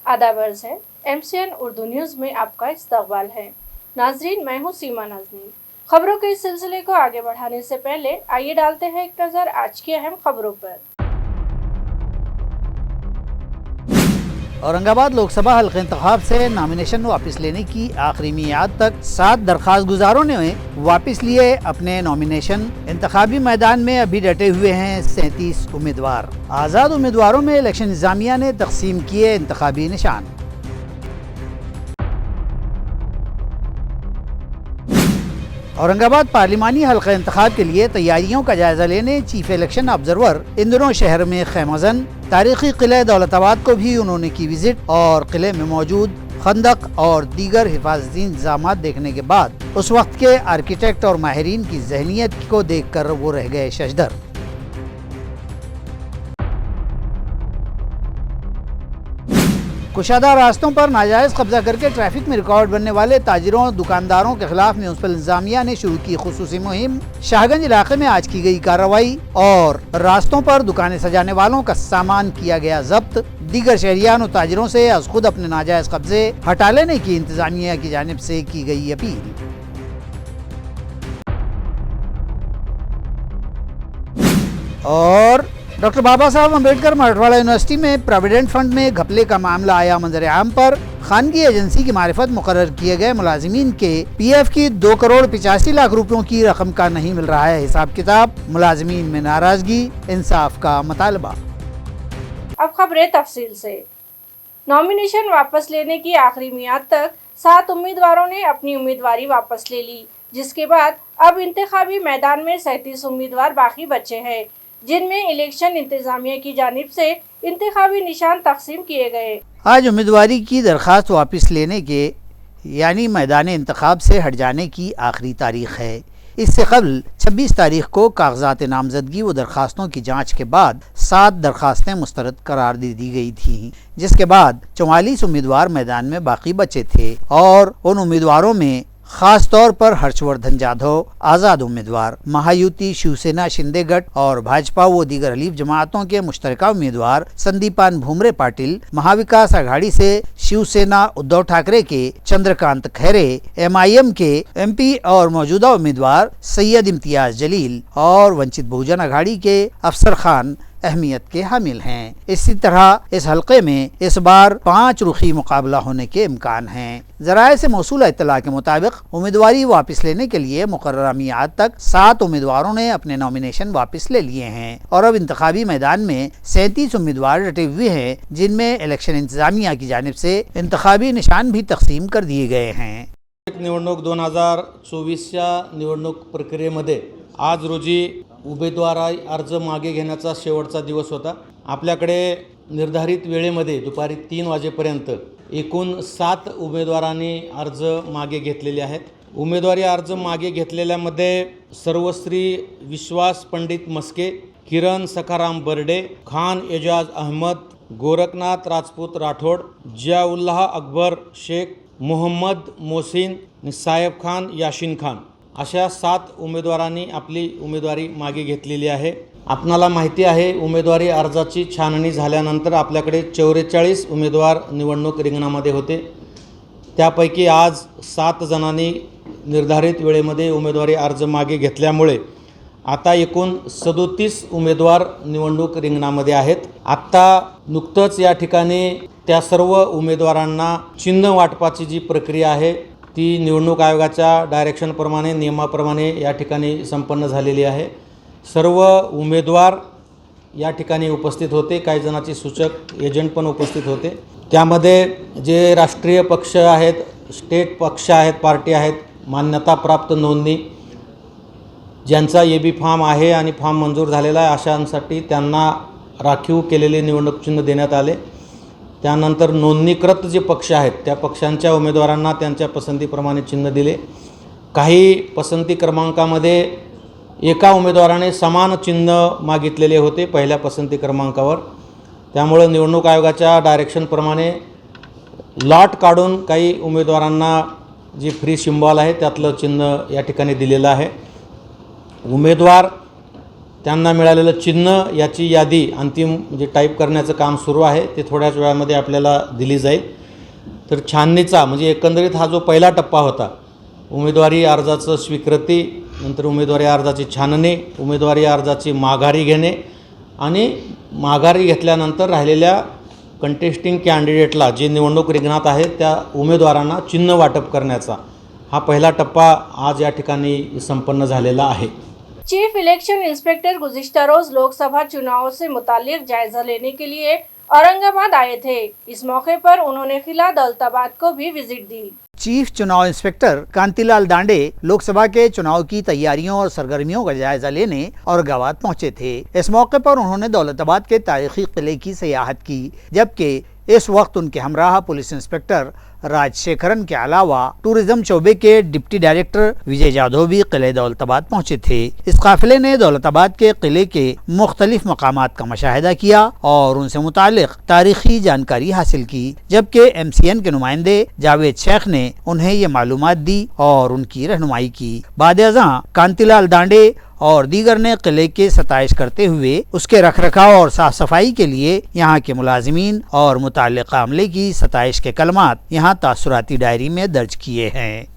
आदाब अर्ज़ है। MCN उर्दू न्यूज़ में आपका इस्तकबाल है। नाजरीन, मैं हूँ सीमा नाज़नीन। खबरों के इस सिलसिले को आगे बढ़ाने से पहले आइए डालते हैं एक नज़र आज की अहम खबरों पर। औरंगाबाद लोकसभा हल्के इंतखाब से नॉमिनेशन वापस लेने की आखिरी मियाद तक 7 दरख्वास्त गुजारों ने वापस लिए अपने नॉमिनेशन। इंतखाबी मैदान में अभी डटे हुए हैं 37 उम्मीदवार। आज़ाद उम्मीदवारों में इलेक्शन इंतजामिया ने तकसीम किए इंतखाबी निशान। औरंगाबाद पार्लिमानी हल्का इंतखाब के लिए तैयारियों का जायजा लेने चीफ इलेक्शन ऑब्जर्वर इन दिनों शहर में खैमजन तारीखी किले दौलताबाद को भी उन्होंने की विजिट और किले में मौजूद खंदक और दीगर हिफाजती इंतजाम देखने के बाद उस वक्त के आर्किटेक्ट और माहिरीन की जहनियत को देख कर वो रह गए शशदर। कुशादा रास्तों पर नाजायज कब्जा करके ट्रैफिक में रिकॉर्ड बनने वाले ताजिरों दुकानदारों के खिलाफ म्युनिसिपल इंतजामिया ने शुरू की खुसूसी मुहिम। शाहगंज इलाके में आज की गई कार्रवाई और रास्तों पर दुकानें सजाने वालों का सामान किया गया जब्त। दीगर शहरियान और ताजिरों से अज खुद अपने नाजायज कब्जे हटा लेने की इंतजामिया की जानिब से की गई अपील। और डॉक्टर बाबा साहब अम्बेडकर मराठवाड़ा यूनिवर्सिटी में प्रोविडेंट फंड में घपले का मामला आया मंजर आम पर। खानगी एजेंसी की मारिफत मुकर्रर किए गए मुलाजिमीन के PF की 2 करोड़ 85 लाख रुपयों की रकम का नहीं मिल रहा है हिसाब किताब। मुलाजिमीन में नाराजगी, इंसाफ का मुतालबा। अब खबरें तफसील से। नॉमिनेशन वापस लेने की आखिरी मियाद तक 7 उम्मीदवारों ने अपनी उम्मीदवारी वापस ले ली, जिसके बाद अब इंतखाबी मैदान में 37 उम्मीदवार बाकी बचे हैं, जिनमें इलेक्शन इंतजामिया की जानिब से इंतखाबी निशान तकसीम किए गए। आज उम्मीदवारी की दरख्वास्त वापस लेने के यानी मैदान इंतखाब से हट जाने की आखिरी तारीख है। इससे कबल 26 तारीख को कागजात नामजदगी व दरख्वास्तों की जांच के बाद 7 दरख्वास्तें मुस्तरद करार दे दी गई थीं, जिसके बाद 44 उम्मीदवार मैदान में बाकी बचे थे और उन उम्मीदवारों में खास तौर पर हर्षवर्धन जाधव, आज़ाद उम्मीदवार, महायुति, शिवसेना, शिंदे गट और भाजपा व दीगर हलीफ जमातों के मुश्तरका उम्मीदवार संदीपान भुमरे पाटिल, महाविकास आघाड़ी से शिवसेना उद्धव ठाकरे के चंद्रकांत खैरे, MIM के MP और मौजूदा उम्मीदवार सैयद इम्तियाज जलील और वंचित बहुजन आघाड़ी के अफसर खान अहमियत के हामिल हैं। इसी तरह इस हलके में इस बार 5 रुखी मुकाबला होने के इम्कान हैं। जराये से मौसूला इत्तला के मुताबिक उम्मीदवारी वापस लेने के लिए मुकर्ररा मियाद तक 7 उम्मीदवारों ने अपने नॉमिनेशन वापस ले लिए हैं और अब इंतखाबी मैदान में 37 उम्मीदवार डटे हुए हैं, जिनमें इलेक्शन इंतजामिया की जानिब से इंतखाबी निशान भी तकसीम कर दिए गए हैं। निवडणूक 2024च्या निवडणूक प्रक्रियेमध्ये आज रोजी उमेदवारी अर्ज मागे घेण्याचा शेवटचा दिवस होता। आपल्याकडे निर्धारित वेळेमध्ये दुपारी 3 वाजेपर्यंत एकूण 7 उमेदवारांनी अर्ज मागे घेतलेले आहेत। उमेदवारी अर्ज मागे घेतलेल्यामध्ये सर्वश्री विश्वास पंडित मस्के, किरण सखाराम बर्डे, खान एजाज अहमद, गोरखनाथ राजपूत राठोड, जियाउल्लाह अकबर शेख, मोहम्मद मोहसिन, साहेब खान, याशीन खान अशा 7 उमेदवारांनी आपली उमेदवारी मागे घेतलेली आहे। आपणाला माहिती आहे उमेदवारी अर्जाची छाननी झाल्यानंतर आपल्याकडे 44 उमेदवार निवडणूक रिंगणामध्ये होते। त्यापैकी आज 7 जणांनी निर्धारित वेळेमध्ये उमेदवारी अर्ज मागे घेतल्यामुळे आता एकूण 37 उमेदवार निवडणूक रिंगणामध्ये आहेत। आता नुकतंच या ठिकाणी त्या सर्व उमेदवारांना चिन्ह वाटपाची जी प्रक्रिया आहे ती निवडणूक आयोगाच्या डायरेक्शनप्रमाणे नियमाप्रमाणे या ठिकाणी संपन्न झालेली आहे। सर्व उमेदवार या ठिकाणी उपस्थित होते। काही जणांचे सूचक एजंट पण उपस्थित होते। त्यामध्ये जे राष्ट्रीय पक्ष आहेत, स्टेट पक्ष आहेत, पार्टी आहेत, मान्यता प्राप्त नोंदणी ज्यांचा AB फॉर्म आहे आणि फॉर्म मंजूर झालेला आहे अशांसाठी त्यांना राखीव केलेले निवडणूक चिन्ह देण्यात आले। त्यानंतर नोंदणीकृत जे पक्ष आहेत त्या पक्षांच्या उमेदवारांना त्यांच्या पसंतीप्रमाणे चिन्ह दिले। काही पसंती क्रमांकामध्ये एका उमेदवाराने समान चिन्ह मागितलेले होते पहिल्या पसंती क्रमांकावर। त्यामुळे निवडणूक आयोगाच्या डायरेक्शनप्रमाणे लॉट काढून काही उमेदवारांना जी फ्री सिम्बॉल आहे त्यातलं चिन्ह या ठिकाणी दिलेलं आहे। उमेदवार त्यांना मिळालेलं चिन्ह याची यादी अंतिम म्हणजे टाईप करण्याचं काम सुरू आहे, ते थोड्याच वेळामध्ये आपल्याला दिली जाईल. तर छाननीचा म्हणजे एकंदरीत हा जो पहिला टप्पा होता, उमेदवारी अर्जाचं स्वीकृती, नंतर उमेदवारी अर्जाची छाननी, उमेदवारी अर्जाची माघारी घेणे आणि माघारी घेतल्यानंतर राहिलेल्या कंटेस्टिंग कॅन्डिडेटला जे निवडणूक रिंगणात आहेत त्या उमेदवारांना चिन्ह वाटप करण्याचा हा पहिला टप्पा आज या ठिकाणी संपन्न झालेला आहे. चीफ इलेक्शन इंस्पेक्टर गुज़िश्ता रोज लोकसभा चुनाव से मुतालिक जायजा लेने के लिए औरंगाबाद आए थे. इस मौके पर उन्होंने किला दौलताबाद को भी विजिट दी. चीफ चुनाव इंस्पेक्टर कांतिलाल दांडे लोकसभा के चुनाव की तैयारियों और सरगर्मियों का जायजा लेने औरंगाबाद पहुंचे थे. इस मौके पर उन्होंने दौलताबाद के तारीखी किले की सियाहत की, जबकि इस वक्त उनके हमराह पुलिस इंस्पेक्टर राजशेखरन के अलावा टूरिज्म शोबे के डिप्टी डायरेक्टर विजय जाधव भी किले दौलताबाद पहुंचे थे. इस काफिले ने दौलताबाद के किले के मुख्तलिफ मकामात का मुशाहिदा किया और उनसे मुतालिक तारीखी जानकारी हासिल की, जबकि MCN के नुमाइंदे जावेद शेख ने उन्हें ये मालूमात दी और उनकी रहनुमाई की. बाद-ए-अज़ां कांतिलाल दांडे और दीगर ने किले के सताइश करते हुए उसके रखरखाव और साफ सफाई के लिए यहाँ के मुलाजिमीन और मुताल्लिक़ा अमले की सताइश के कलमात यहाँ तासुराती डायरी में दर्ज किए हैं.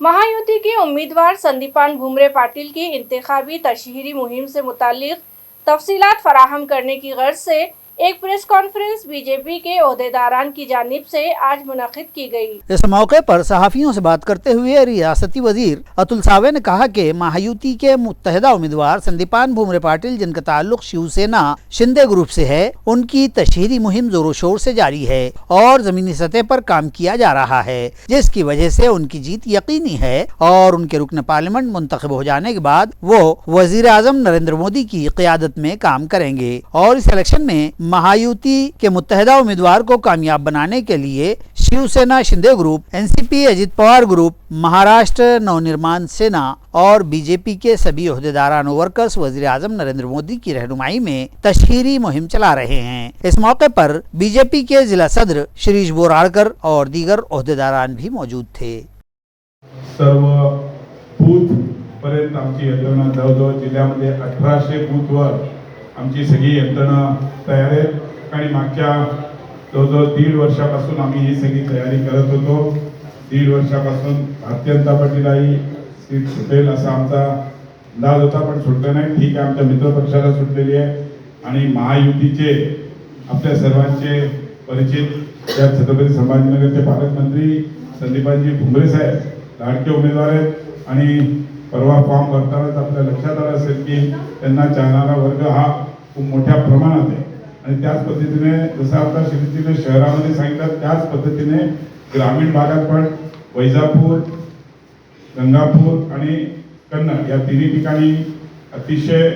महायुति के उम्मीदवार संदीपान भुमरे पाटिल की इंतखाबी तशहीरी मुहिम से मुताल्लिक तफसीलात फराहम करने की गर्ज से एक प्रेस कॉन्फ्रेंस बीजेपी के ओहदेदारान की जानिब से आज मुनक़िद की गई. इस मौके पर सहाफ़ियों से बात करते हुए रियासती वजीर अतुल सावे ने कहा कि महायुति के मुत्तहिदा उम्मीदवार संदीपान भुमरे पाटिल, जिनका ताल्लुक शिवसेना शिंदे ग्रुप से है, उनकी तशहीरी मुहिम जोरों शोर से जारी है और जमीनी सतह पर काम किया जा रहा है, जिसकी वजह से उनकी जीत यकीनी है और उनके रुकन पार्लियामेंट मुंतखब हो जाने के बाद वो वजीर आजम नरेंद्र मोदी की क़यादत में काम करेंगे और इस इलेक्शन में महायुति के मुत्तहिदा उम्मीदवार को कामयाब बनाने के लिए Shiv Sena Shinde group, NCP Ajit Pawar group, Maharashtra Navnirman Sena और बीजेपी के सभी ओहदेदारान वर्कर्स वजीर आजम नरेंद्र मोदी की रहनुमाई में तशहीरी मुहिम चला रहे हैं. इस मौके पर बीजेपी के जिला सदर शिरीष बोराड़कर और दीगर ओहदेदारान भी मौजूद थे. सर्व बूथ पर्यंत आमची यंत्रणा जवळजवळ जिल्ह्यामध्ये 1800 बूथवर आमची सगळी यंत्रणा तयार आहे आणि मागच्या जवळजवळ 1.5 वर्षापासून आम्ही ही सगळी तयारी करत होतो. 1.5 वर्षापासून भारतीय जनता पार्टीलाही सीट सुटेल असा आमचा अंदाज होता, पण सुटलं नाही. ठीक आहे, आमच्या मित्रपक्षाला सुटलेली आहे आणि महायुतीचे आपल्या सर्वांचे परिचित या छत्रपती संभाजीनगरचे पालकमंत्री संदीपानजी भुमरे साहेब लाडके उमेदवार आहेत आणि परवा फॉर्म भरतानाच आपल्या लक्षात आलं असेल की त्यांना चाहणारा वर्ग हा खूप मोठ्या प्रमाणात आहे आणि त्याच पद्धतीने जसं आता श्रीजीने शहरामध्ये सांगितलं त्याच पद्धतीने ग्रामीण भागात पण वैजापूर, गंगापूर आणि कन्नड या तिन्ही ठिकाणी अतिशय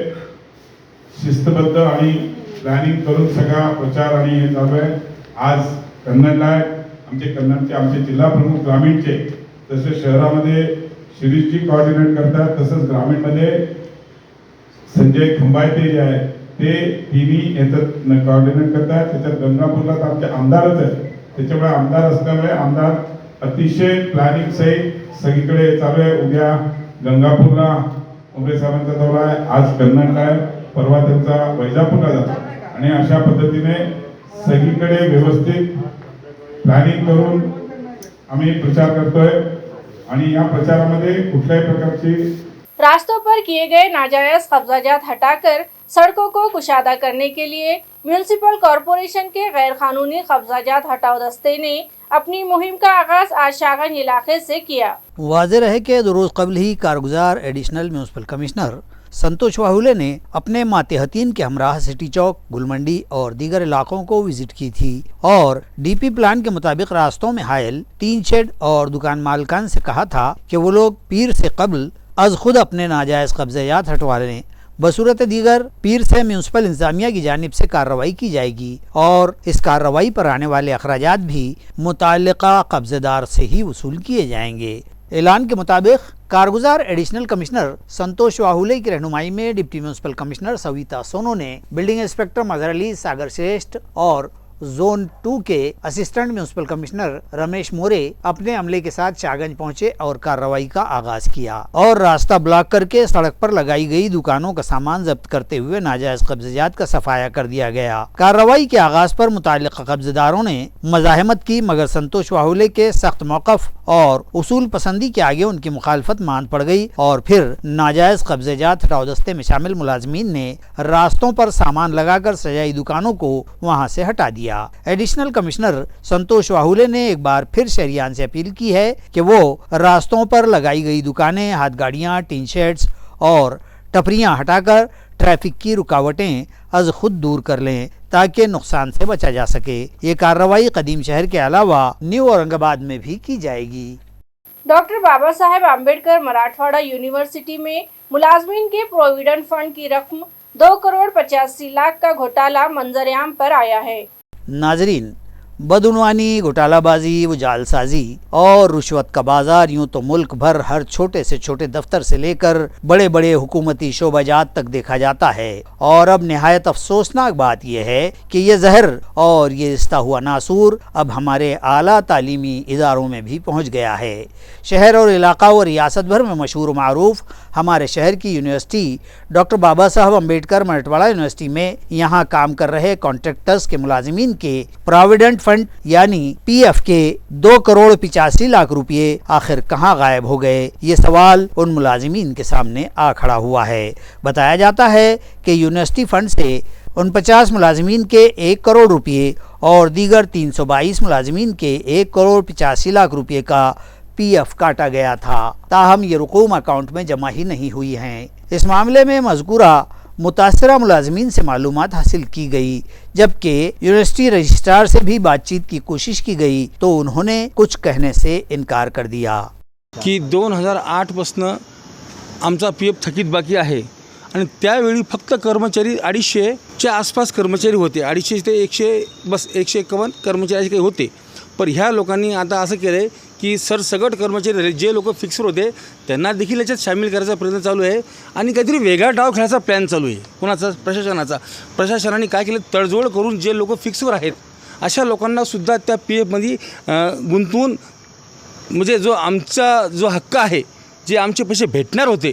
शिस्तबद्ध आणि प्लॅनिंग करून सगळा प्रचार आणि हे चालू आहे. आज कन्नडला आमचे जिल्हा प्रमुख ग्रामीणचे जसे शहरामध्ये शिरीषजी कोऑर्डिनेट करतात, तसंच ग्रामीणमध्ये संजय खंबायते जे आहेत ते तिन्ही याच्यात कोऑर्डिनेट करतात. त्याच्यात गंगापूरला तर आमचे आमदारच आहेत, त्याच्यामुळे आमदार असल्यामुळे आमदार अतिशय प्लॅनिंग सहित सगळीकडे चालू आहे. उद्या गंगापूरला उमरे साहेबांचा दौरा आहे, आज कन्नडला आहे, परवा त्यांचा वैजापूरला जातो आणि अशा पद्धतीने सगळीकडे व्यवस्थित प्लॅनिंग करून आम्ही प्रचार करतोय आणि या प्रचारामध्ये कुठल्याही प्रकारची रास्तों पर किए गए नाजायज कब्जाजात हटाकर सड़कों को कुशादा करने के लिए म्यूनिसिपल कॉरपोरेशन के गैर कानूनी कब्जाजात हटाओ दस्ते ने अपनी मुहिम का आगाज आज शागन इलाके से किया. वाज़ेह है कि 2 रोज़ कबल ही कारगुजार एडिशनल म्यूनिसिपल कमिश्नर संतोष वाहुले ने अपने मातेहतीन के हमराह सिटी चौक, गुलमंडी और दीगर इलाकों को विजिट की थी और DP प्लान के मुताबिक रास्तों में हायल 3 शेड और दुकान मालकान से कहा था कि वो लोग पीर से कबल अज खुद अपने नाजायज़ कब्ज़ात हटवा लें. बसूरत दीगर पीर से म्यूनसिपल इंतजामिया की जानिब से कार्रवाई की जाएगी और इस कार्रवाई पर आने वाले अखराजात भी मुताल्लिका कब्ज़ेदार से ही वसूल किए जाएंगे. ऐलान के मुताबिक कारगुजार एडिशनल कमिश्नर संतोष वाहुले की रहनुमाई में डिप्टी म्यूनसिपल कमिश्नर सविता सोनो ने बिल्डिंग इंस्पेक्टर मजहर अली, सागर श्रेष्ठ और जोन 2 के असिस्टेंट म्यूनिसिपल कमिश्नर रमेश मोरे अपने अमले के साथ शाहगंज पहुंचे और कार्रवाई का आगाज किया और रास्ता ब्लॉक करके सड़क पर लगाई गई दुकानों का सामान जब्त करते हुए नाजायज कब्जात का सफाया कर दिया गया। कार्रवाई के आगाज पर मुताल्लिक़ कब्जेदारों ने मज़ाहमत की, मगर संतोष वाहुले के सख्त मौक़िफ़ और उसूल पसंदी के आगे उनकी मुखालफत मान पड़ गई और फिर नाजायज कब्जेजात हटाओ दस्ते में शामिल मुलाजमीन ने रास्तों पर सामान लगाकर सजाई दुकानों को वहां से हटा दिया। एडिशनल कमिश्नर संतोष वाहुले ने एक बार फिर शहरियान से अपील की है कि वो रास्तों पर लगाई गई दुकानें, हाथ गाड़ियां, टीन शेड्स और टपरियां हटाकर ट्रैफिक की रुकावटें अज खुद दूर कर लें ताकि नुकसान से बचा जा सके। ये कार्रवाई कदीम शहर के अलावा न्यू औरंगाबाद में भी की जाएगी। डॉक्टर बाबा साहेब आम्बेडकर मराठवाड़ा यूनिवर्सिटी में मुलाजमीन के प्रोविडेंट फंड की रकम 2,85,00,000 का घोटाला मंजरेआम पर आया है। नाजरीन, बदउनवानी, घोटालाबाजी, व जालसाजी और रुश्वत का बाजार यूं तो मुल्क भर हर छोटे से छोटे दफ्तर से लेकर बड़े बड़े हुकूमती शोबाजात तक देखा जाता है। और अब निहायत अफसोसनाक बात यह है कि ये जहर और ये रिश्ता हुआ नासूर अब हमारे आला तालीमी इदारों में भी पहुँच गया है। शहर और इलाका और रियासत भर में मशहूर मारूफ हमारे शहर की यूनिवर्सिटी डॉक्टर बाबा साहब अम्बेडकर मराठवाड़ा यूनिवर्सिटी में यहाँ काम कर रहे कॉन्ट्रैक्टर्स के मुलाजिमीन के प्रोविडेंट फंड यानी पीएफ के 2,85,00,000 रुपये आखिर कहाँ गायब हो गए, ये सवाल उन मुलाजिमीन के सामने आ खड़ा हुआ है। बताया जाता है कि यूनिवर्सिटी फंड से उन 50 मुलाजिमीन के 1 करोड़ रुपये और दीगर 322 मुलाजिमीन के 1,85,00,000 रुपये का पीएफ काटा गया था, ताहम ये रकूम अकाउंट में जमा ही नहीं हुई हैं। इस मामले में मज़कूरा मुतासरा मुलाजमीन से मालूमात हासिल की गई, जबकि यूनिवर्सिटी रजिस्ट्रार से भी बातचीत की कोशिश की गई तो उन्होंने कुछ कहने से इनकार कर दिया की 2008 पासून आमचा पीएफ थकीत बाकी आहे आणि त्यावेळी फक्त कर्मचारी 250च्या आसपास कर्मचारी होते। 250 ते 151 कर्मचारी काही होते। पण ह्या लोकांनी आता असं केलं आहे की सरसगट कर्मचारी जे लोक फिक्सर होते त्यांना देखील याच्यात सामील करायचा प्रयत्न चालू आहे आणि काहीतरी वेगळा डाव खेळायचा प्लॅन चालू आहे कोणाचा, प्रशासनाने काय केलं, तडजोड करून जे लोक फिक्सवर आहेत अशा लोकांना सुद्धा त्या पीएफमध्ये गुंतवून म्हणजे जो आमचा जो हक्क आहे, जे आमचे पैसे भेटणार होते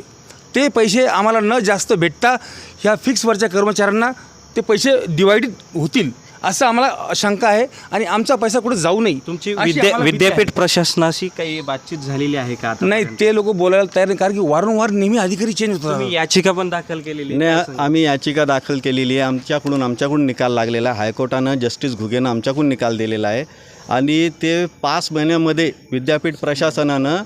ते पैसे आम्हाला न जास्त भेटता ह्या फिक्सवरच्या कर्मचाऱ्यांना ते पैसे डिवाइडेड होतील असं आम्हाला शंका आहे आणि आमचा पैसा कुठे जाऊ नये। तुमची विद्यापीठ प्रशासनाशी काही बातचीत झालेली आहे का? नाही, ते लोक बोलायला तयार नाही, कारण की वारंवार नेहमी अधिकारी चेंज होतात। तुम्ही याचिका पण दाखल केलेली नाही, आम्ही याचिका दाखल केलेली आहे। आमच्याकडून निकाल लागलेला आहे। हायकोर्टानं जस्टिस घुगेनं आमच्याकडून निकाल दिलेला आहे आणि ते 5 महिन्यामध्ये विद्यापीठ प्रशासनानं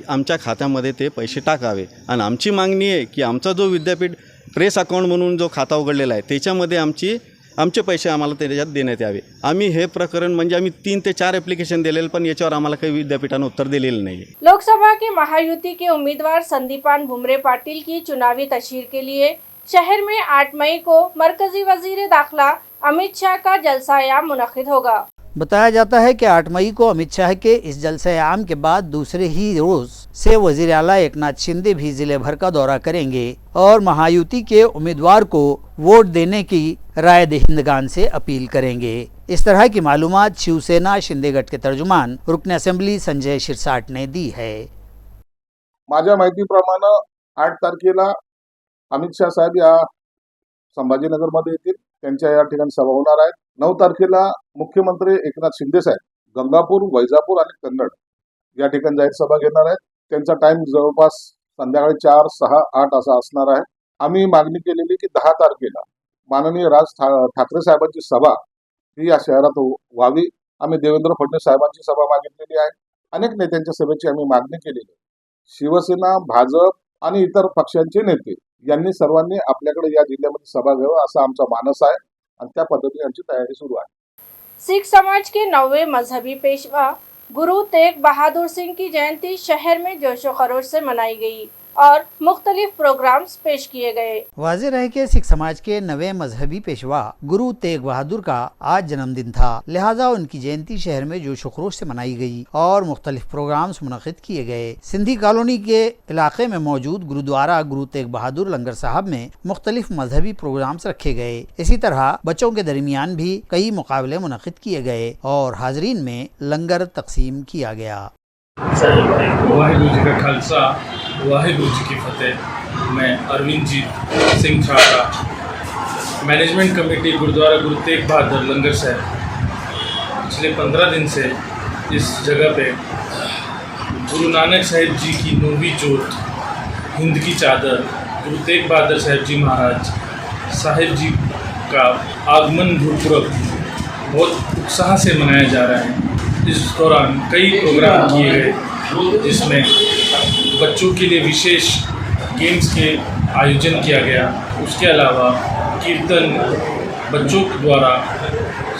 आमच्या खात्यामध्ये ते पैसे टाकावे आणि आमची मागणी आहे की आमचा जो विद्यापीठ प्रेस अकाउंट म्हणून जो खाता उघडलेला आहे त्याच्यामध्ये आमचे पैसे आम्हाला त्याच्यात देण्यात यावे। आम्ही हे प्रकरण म्हणजे आम्ही 3 ते 4 ॲप्लिकेशन दिलेले, पण याच्यावर आम्हाला काही विद्यापीठानं उत्तर दिलेलं नाही। लोकसभा के महायुति के उम्मीदवार संदीपान भुमरे पाटिल की चुनावी तशहीर के लिए शहर में 8 मई को मरकजी वजीर दाखिला अमित शाह का जलसा-ए-आम मुनक्किद होगा। बताया जाता है कि 8 मई को अमित शाह के इस जलसा-ए-आम के बाद दूसरे ही रोज से वजीर आला एकनाथ शिंदे भी जिले भर का दौरा करेंगे और महायुति के उम्मीदवार को वोट देने की राय दहिंदगान से अपील करेंगे। इस तरह की मालूमात शिवसेना शिंदे गट के तर्जुमान रुकन असेंबली संजय शिरसाट ने दी है। माझ्या माहितीप्रमाणे 8 तारखेला अमित शाह साहेब या संभाजीनगरमध्ये येतील, त्यांच्या या ठिकाणी सभा होणार आहेत। 9 तारखेला मुख्यमंत्री एकनाथ शिंदे साहेब गंगापूर, वैजापूर आणि कन्नड या ठिकाणी जाहीर सभा घेणार आहेत। त्यांचा टाइम जवळपास संध्याकाळी 4, 6, 8 असा असणार आहे। आम्ही मागणी केलेली की 10 तारखेला माननीय राज ठाकरे साहेबांची सभा ही या शहरात व्हावी। आम्ही देवेंद्र फडणवीस साहेबांची सभा मागितलेली आहे। अनेक नेत्यांच्या सभेची आम्ही मागणी केलेली आहे। शिवसेना, भाजप आणि इतर पक्षांचे नेते यांनी सर्वांनी आपल्याकडे या जिल्ह्यामध्ये सभा घ्यावा असा आमचा मानस आहे आणि त्या पद्धतीने आमची तयारी सुरू आहे। सिख समाज के 9वें मजहबी पेशवा गुरु तेग बहादुर सिंह की जयंती शहर में जोशो खरोश से मनाई गई। और मुख्तलिफ प्रोग्राम्स पेश किए गए। वाज़ेह है कि सिख समाज के नवे मजहबी पेशवा गुरु तेग बहादुर का आज जन्मदिन था, लिहाजा उनकी जयंती शहर में जोश खरोश से मनाई गई और मुख्तलिफ प्रोग्राम्स मुनक़िद किए गए। सिंधी कॉलोनी के इलाके में मौजूद गुरुद्वारा गुरु तेग बहादुर लंगर साहब में मुख्तलिफ मजहबी प्रोग्राम्स रखे गए। इसी तरह बच्चों के दरमियान भी कई मुकाबले मुनक़िद किए गए और हाजरीन में लंगर तकसीम किया गया। वाहिगुरू जी का खालसा, वाहिगुरू जी की फतेह। मैं अरविंद जी सिंह छात्रा, मैनेजमेंट कमेटी गुरुद्वारा गुरु तेग बहादुर लंगर साहब, पिछले 15 दिन से इस जगह पे गुरु नानक साहिब जी की 9वीं जोत, हिंद की चादर, गुरु तेग बहादुर साहिब जी महाराज साहिब जी का आगमन गुरुपुरब बहुत उत्साह से मनाया जा रहा है। इस दौरान कई प्रोग्राम किए गए, जिसमें बच्चों के लिए विशेष गेम्स के आयोजन किया गया। उसके अलावा कीर्तन बच्चों द्वारा,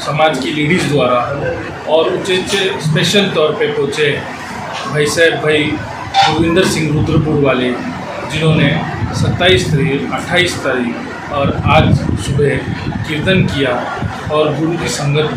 समाज की लेडीज़ द्वारा और उच्चे स्पेशल तौर पे पहुँचे भाई साहब भाई गोविंदर सिंह रुद्रपुर वाले, जिन्होंने 27 तारीख, 28 तारीख और आज सुबह कीर्तन किया और गुरु की संगत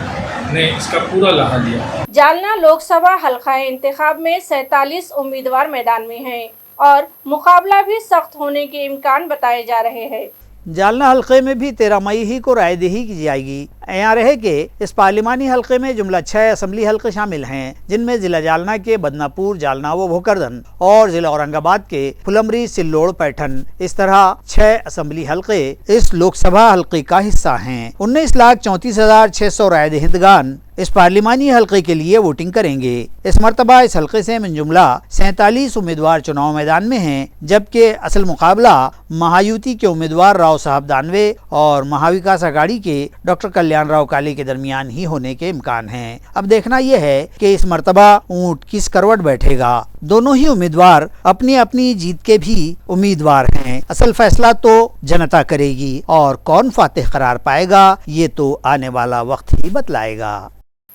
ने इसका पूरा लाहा लिया। जालना लोकसभा हल्का इंतखाब में 47 उम्मीदवार मैदान में हैं और मुकाबला भी सख्त होने के इम्कान बताए जा रहे हैं। जालना हल्के में भी 13 मई ही को रायदही की जाएगी। यहाँ रहे कि इस पार्लिमानी हल्के में जुमला 6 असम्बली हल्के शामिल हैं, जिनमें जिला जालना के बदनापुर, जालना व भोकरदन और जिला औरंगाबाद के फुलमरी, सिल्लोड़, पैठन, इस तरह 6 असम्बली हल्के इस लोकसभा हल्के का हिस्सा हैं। 19,34,600 रायदहिंदगान इस पार्लिमानी हल्के के लिए वोटिंग करेंगे। इस मरतबा इस हल्के से मिन जुमला 47 उम्मीदवार चुनाव मैदान में हैं, जबकि असल मुकाबला महायुति के उम्मीदवार राव साहब दानवे और महाविकास आघाड़ी के डॉक्टर कल्याण राव काले के दरमियान ही होने के इम्कान हैं। अब देखना यह है कि इस मरतबा ऊंट किस करवट बैठेगा। दोनों ही उम्मीदवार अपनी अपनी जीत के भी उम्मीदवार हैं। असल फैसला तो जनता करेगी और कौन फातिह करार पाएगा ये तो आने वाला वक्त ही बतलाएगा।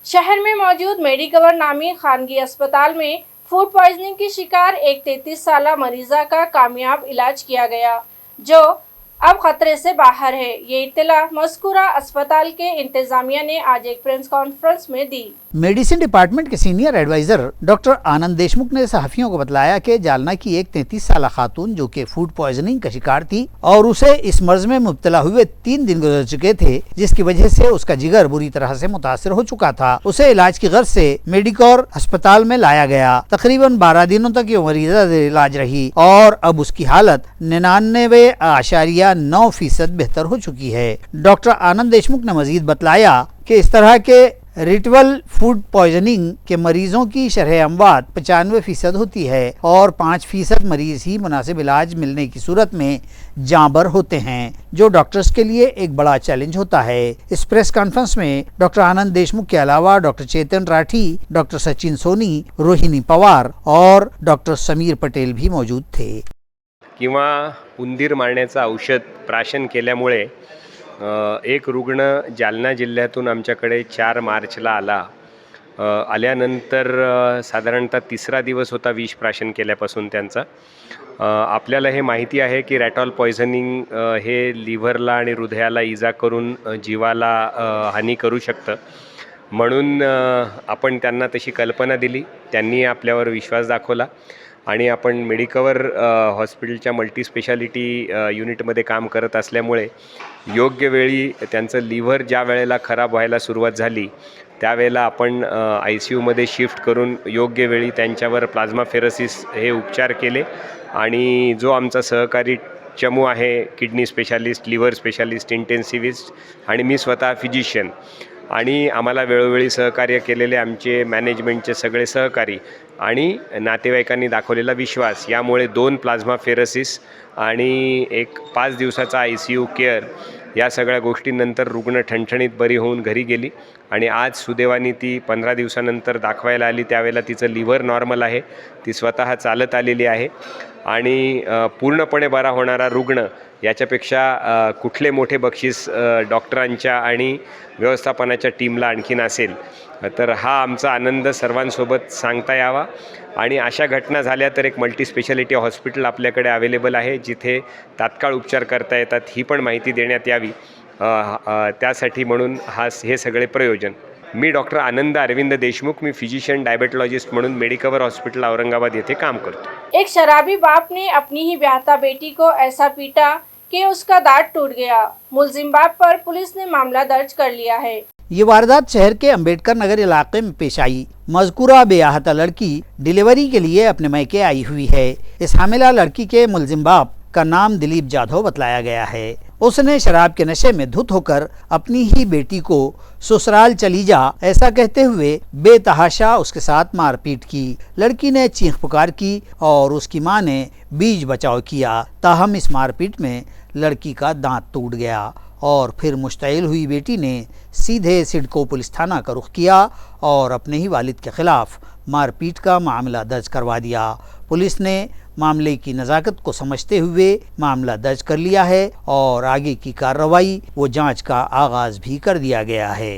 शहर में मौजूद मेडिकवर नामी खानगी अस्पताल में फूड पॉइजनिंग की शिकार एक 33 साला मरीजा का कामयाब इलाज किया गया, जो अब खतरे से बाहर है। ये इत्तला मज़कूरा अस्पताल के इंतजामिया ने आज एक प्रेस कॉन्फ्रेंस में दी। मेडिसिन डिपार्टमेंट के सीनियर एडवाइजर डॉक्टर आनंद देशमुख ने सहाफियों को बतलाया कि जालना की एक 33 साला खातून जो कि फूड पॉइजनिंग का शिकार थी और उसे इस मर्ज में मुब्तला हुए 3 दिन गुजर चुके थे, जिसकी वजह से उसका जिगर बुरी तरह से मुतासर हो चुका था। उसे इलाज की गर्ज से मेडिकोर अस्पताल में लाया गया। तकरीबन 12 दिनों तक ये मरीजा इलाज रही और अब उसकी हालत 99.9% बेहतर हो चुकी है। डॉक्टर आनंद देशमुख ने मजीद बतलाया कि इस तरह के रिटवल फूड पॉइजनिंग के मरीजों की शरह अमवात 95% होती है और 5% मरीज ही मुनासिब इलाज मिलने की सूरत में जाँबर होते हैं, जो डॉक्टर्स के लिए एक बड़ा चैलेंज होता है। इस प्रेस कॉन्फ्रेंस में डॉक्टर आनंद देशमुख के अलावा डॉक्टर चेतन राठी, डॉक्टर सचिन सोनी, रोहिणी पवार और डॉक्टर समीर पटेल भी मौजूद थे। किंवा उंदीर मारण्याचं औषध प्राशन केल्यामुळे एक रुग्ण जालना जिल्ह्यातून आमच्याकडे 4 मार्चला आला। आल्यानंतर साधारणतः 3रा दिवस होता विष प्राशन केल्यापासून त्यांचा। आपल्याला हे माहिती आहे की रॅटॉल पॉयझनिंग हे लिव्हरला आणि हृदयाला इजा करून जीवाला हानी करू शकतं, म्हणून आपण त्यांना तशी कल्पना दिली। त्यांनी आपल्यावर विश्वास दाखवला आणि आपण मेडिकवर हॉस्पिटलच्या मल्टीस्पेशालिटी युनिटमध्ये काम करत असल्यामुळे योग्य वेळी त्यांचं लिव्हर ज्या वेळेला खराब व्हायला सुरुवात झाली त्यावेळेला आपण ICUमध्ये शिफ्ट करून योग्य वेळी त्यांच्यावर प्लाझ्मा फेरसिस हे उपचार केले आणि जो आमचा सहकारी चमू आहे, kidney specialist, liver specialist, intensivist आणि मी स्वतः फिजिशियन आणि आम्हाला वेळोवेळी सहकार्य केलेले आमचे मॅनेजमेंटचे सगळे सहकारी आणि नातेवाईकांनी दाखवलेला विश्वास यामुळे 2 प्लाझ्मा फेरसिस आणि एक 5 दिवसाचा ICU केअर या सगळ्या गोष्टींनंतर रुग्ण ठणठणीत बरी होऊन घरी गेली आणि आज सुदैवाने ती 15 दिवसानंतर दाखवायला आली। त्यावेळेला तिचं लिव्हर नॉर्मल आहे, ती स्वतः चालत आलेली आहे आणि पूर्णपणे बरा होणारा रुग्ण याच्यापेक्षा कुठले मोठे बक्षीस डॉक्टरांच्या आणि व्यवस्थापनाच्या टीमला आणखीन असेल. तर हा आमचा आनंद सर्वांसोबत सांगता यावा. आणि अशा घटना झाल्या तर एक मल्टीस्पेशालिटी हॉस्पिटल आपल्याकडे अवेलेबल आहे, जिथे तात्काळ उपचार करता येतात, ही पण माहिती देण्यात यावी. त्यासाठी म्हणून हे सगळे प्रयोजन. मी डॉक्टर आनंद अरविंद देशमुख, मी फिजिशियन डायबेटोलॉजिस्ट म्हणून मेडिकवर हॉस्पिटल औरंगाबाद येथे काम करतो. एक शराबी बाप ने अपनी ही ब्याहता बेटी को ऐसा पीटा कि उसका दांत टूट गया. मुलजिम बाप पर पुलिस ने मामला दर्ज कर लिया है. ये वारदात शहर के अंबेडकर नगर इलाके में पेश आई. मज़कूरा बेयाहता लड़की डिलीवरी के लिए अपने मैके आई हुई है. इस हामिला लड़की के मुलजिम बाप का नाम दिलीप जाधव बतलाया गया है. उसने शराब के नशे में धुत होकर अपनी ही बेटी को ससुराल चली जा ऐसा कहते हुए बेतहाशा उसके साथ मारपीट की. लड़की ने चीख पुकार की और उसकी मां ने बीच बचाव किया. ताहम इस मारपीट में लड़की का दांत टूट गया और फिर मुश्तइल हुई बेटी ने सीधे सिडको पुलिस थाना का रुख किया और अपने ही वालिद के खिलाफ मारपीट का मामला दर्ज करवा दिया. पुलिस ने मामले की नज़ाकत को समझते हुए मामला दर्ज कर लिया है और आगे की कार्रवाई व जांच का आगाज भी कर दिया गया है.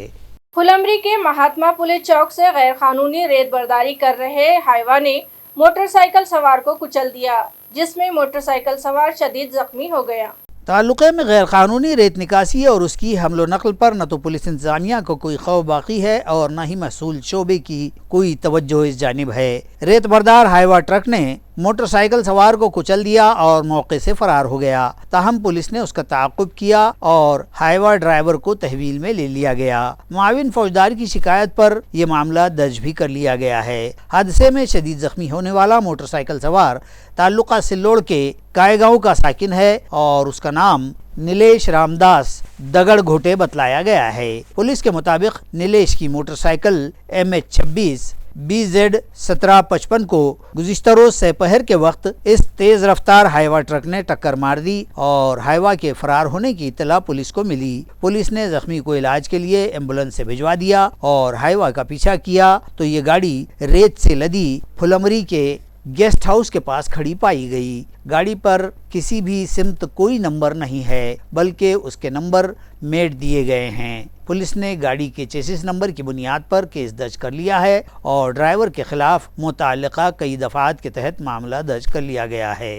फुलंब्री के महात्मा पुले चौक से गैर कानूनी रेत बर्दारी कर रहे हाइवा ने मोटरसाइकिल सवार को कुचल दिया, जिसमें मोटरसाइकिल सवार शदीद जख्मी हो गया. ताल्लुक़े में गैर कानूनी रेत निकासी और उसकी हमलो नकल पर न तो पुलिस इंतजामिया को कोई खौफ बाकी है और न ही महसूल शोबे की कोई तवज्जो इस जानिब है. रेत बर्दार हाइवा ट्रक ने मोटरसाइकिल सवार को कुचल दिया और मौके से फरार हो गया. ताहम पुलिस ने उसका ताक़ुब किया और हाइवा ड्राइवर को तहवील में ले लिया गया. मुआविन फौजदार की शिकायत पर यह मामला दर्ज भी कर लिया गया है. हादसे में शदीद जख्मी होने वाला मोटरसाइकिल सवार ताल्लुका सिल्लोड़ के कायगांव का साकिन है और उसका नाम नीलेश रामदास दगड़ घोटे बतलाया गया है. पुलिस के मुताबिक नीलेश की मोटरसाइकिल MH26 BZ 1755 को गुज़िश्ता रोज दोपहर के वक्त इस तेज रफ्तार हाइवा ट्रक ने टक्कर मार दी और हाइवा के फरार होने की इत्तला पुलिस को मिली. पुलिस ने जख्मी को इलाज के लिए एम्बुलेंस से भिजवा दिया और हाइवा का पीछा किया तो ये गाड़ी रेत से लदी फुलमरी के गेस्ट हाउस के पास खड़ी पाई गई. गाड़ी पर किसी भी सिमत कोई नंबर नहीं है, बल्कि उसके नंबर मेट दिए गए हैं. पुलिस ने गाड़ी के चेसिस नंबर की बुनियाद पर केस दर्ज कर लिया है और ड्राइवर के खिलाफ मुताल्लिका कई दफात के तहत मामला दर्ज कर लिया गया है.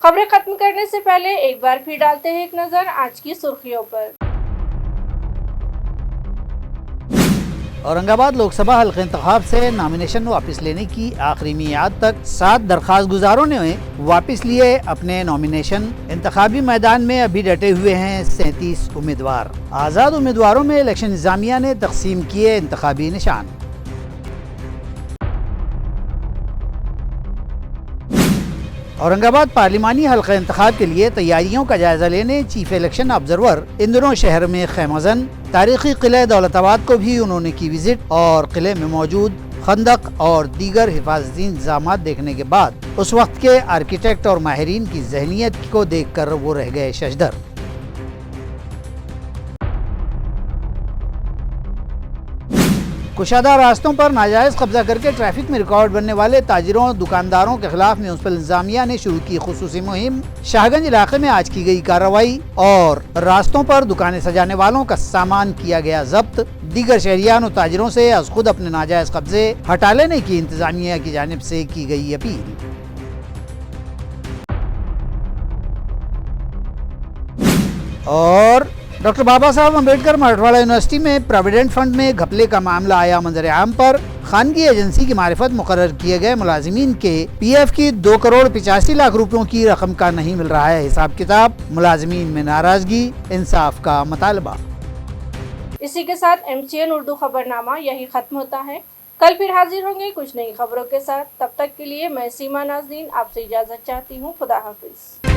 खबरें खत्म करने से पहले एक बार फिर डालते हैं एक नजर आज की सुर्खियों पर. औरंगाबाद लोकसभा हल्के इंतखाब से नामिनेशन वापस लेने की आखिरी मियाद तक 7 दरख्वास्त गुजारों ने वापस लिए अपने नॉमिनेशन. इंतखाबी मैदान में अभी डटे हुए हैं 37 उम्मीदवार. आज़ाद उम्मीदवारों में इलेक्शन इंतजामिया ने तकसीम किए इंतखाबी निशान. औरंगाबाद पार्लिमानी हल्का इंतखाब के लिए तैयारियों का जायजा लेने चीफ इलेक्शन ऑब्जर्वर इन दिनों शहर में खैमजन. तारीखी किले दौलताबाद को भी उन्होंने की विजिट और किले में मौजूद खंदक और दीगर हिफाजती इंतजाम देखने के बाद उस वक्त के आर्किटेक्ट और माहिरीन की जहनीत को देख कर वो रह गए शशदर. कुशादा रास्तों पर नाजायज कब्जा करके ट्रैफिक में रिकॉर्ड बनने वाले ताजिरों दुकानदारों के खिलाफ म्यूनसिपल इंतजामिया ने शुरू की खुसूसी मुहिम. शाहगंज इलाके में आज की गई कार्रवाई और रास्तों पर दुकानें सजाने वालों का सामान किया गया जब्त. दीगर शहरियान और ताजिरों से अज खुद अपने नाजायज कब्जे हटा लेने की इंतजामिया की जानिब से की गई अपील. और डॉक्टर बाबा साहब अम्बेडकर मराठवाड़ा यूनिवर्सिटी में प्रोविडेंट फंड में घपले का मामला आया मंजर आम पर. खानगी एजेंसी की मारिफत मुकर्रर किए गए मुलाजिमीन के PF की 2 करोड़ 85 लाख रुपयों की रकम का नहीं मिल रहा है हिसाब किताब. मुलाजिमीन में नाराजगी, इंसाफ का मुतालबा. इसी के साथ MCN उर्दू खबरनामा यही खत्म होता है. कल फिर हाजिर होंगे कुछ नई खबरों के साथ. तब तक के लिए मैं सीमा नाज़रीन आपसे इजाज़त चाहती हूँ. खुदा हाफिज.